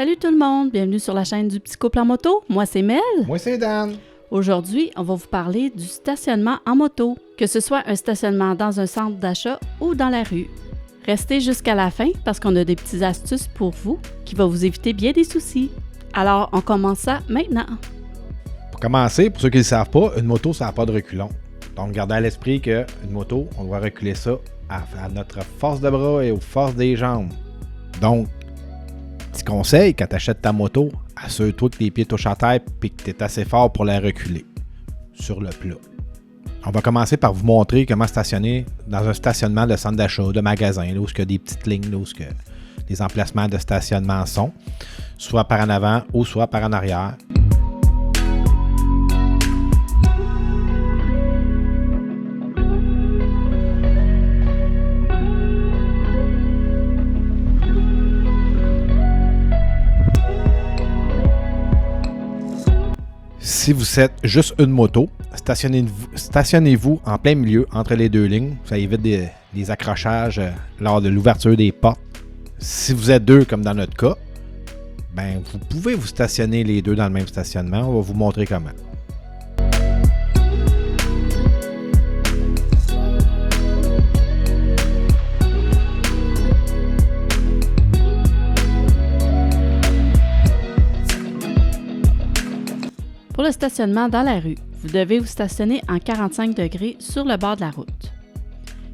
Salut tout le monde, bienvenue sur la chaîne du Petit Couple en moto. Moi c'est Mel. Moi c'est Dan. Aujourd'hui, on va vous parler du stationnement en moto, que ce soit un stationnement dans un centre d'achat ou dans la rue. Restez jusqu'à la fin parce qu'on a des petites astuces pour vous qui vont vous éviter bien des soucis. Alors, on commence ça maintenant. Pour commencer, pour ceux qui ne le savent pas, une moto, ça n'a pas de reculon. Donc, gardez à l'esprit qu'une moto, on doit reculer ça à notre force de bras et aux forces des jambes. Donc, petit conseil, quand tu achètes ta moto, assure-toi que les pieds touchent à terre et que tu es assez fort pour la reculer sur le plat. On va commencer par vous montrer comment stationner dans un stationnement de centre d'achat, de magasin, là où il y a des petites lignes, là où les emplacements de stationnement sont, soit par en avant ou soit par en arrière. Si vous êtes juste une moto, stationnez-vous en plein milieu entre les deux lignes. Ça évite des accrochages lors de l'ouverture des portes. Si vous êtes deux, comme dans notre cas, ben vous pouvez vous stationner les deux dans le même stationnement. On va vous montrer comment. Pour le stationnement dans la rue, vous devez vous stationner en 45 degrés sur le bord de la route.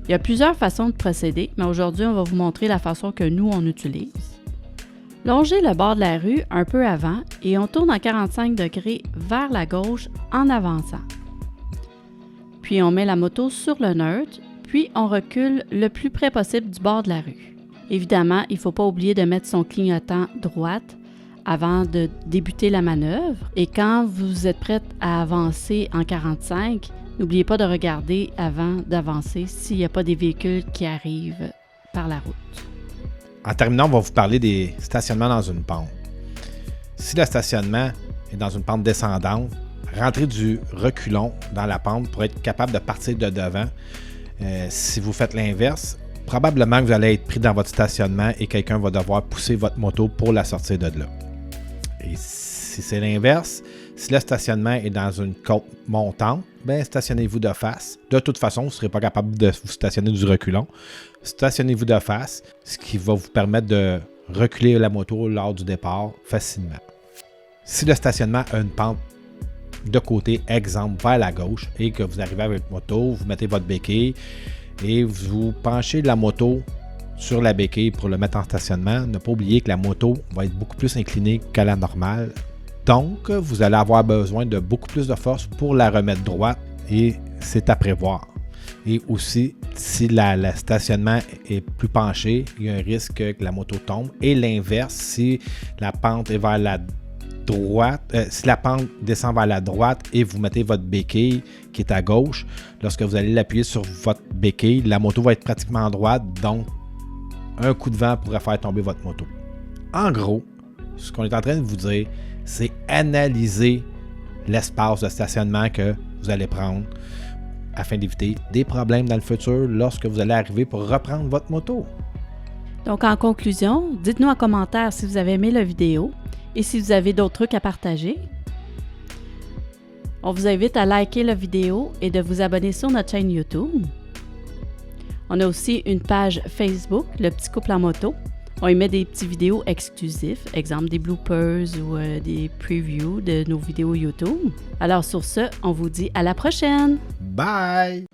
Il y a plusieurs façons de procéder, mais aujourd'hui, on va vous montrer la façon que nous, on utilise. Longez le bord de la rue un peu avant et on tourne en 45 degrés vers la gauche en avançant. Puis on met la moto sur le neutre, puis on recule le plus près possible du bord de la rue. Évidemment, il ne faut pas oublier de mettre son clignotant droite avant de débuter la manœuvre. Et quand vous êtes prête à avancer en 45, n'oubliez pas de regarder avant d'avancer s'il n'y a pas des véhicules qui arrivent par la route. En terminant, on va vous parler des stationnements dans une pente. Si le stationnement est dans une pente descendante, rentrez du reculon dans la pente pour être capable de partir de devant. Si vous faites l'inverse, probablement que vous allez être pris dans votre stationnement et quelqu'un va devoir pousser votre moto pour la sortir de là. Et si c'est l'inverse, si le stationnement est dans une côte montante, bien, stationnez-vous de face. De toute façon, vous ne serez pas capable de vous stationner du reculon. Stationnez-vous de face, ce qui va vous permettre de reculer la moto lors du départ facilement. Si le stationnement a une pente de côté, exemple vers la gauche, et que vous arrivez avec votre moto, vous mettez votre béquille et vous penchez la moto sur la béquille pour le mettre en stationnement, ne pas oublier que la moto va être beaucoup plus inclinée qu'à la normale. Donc, vous allez avoir besoin de beaucoup plus de force pour la remettre droite et c'est à prévoir. Et aussi, si le stationnement est plus penché, il y a un risque que la moto tombe. Et l'inverse, si la pente est vers la droite, si la pente descend vers la droite et vous mettez votre béquille qui est à gauche, lorsque vous allez l'appuyer sur votre béquille, la moto va être pratiquement droite, donc un coup de vent pourrait faire tomber votre moto. En gros, ce qu'on est en train de vous dire, c'est analyser l'espace de stationnement que vous allez prendre afin d'éviter des problèmes dans le futur lorsque vous allez arriver pour reprendre votre moto. Donc, en conclusion, dites-nous en commentaire si vous avez aimé la vidéo et si vous avez d'autres trucs à partager. On vous invite à liker la vidéo et de vous abonner sur notre chaîne YouTube. On a aussi une page Facebook, Le Petit Couple en moto. On y met des petites vidéos exclusives, exemple des bloopers ou des previews de nos vidéos YouTube. Alors sur ce, on vous dit à la prochaine! Bye!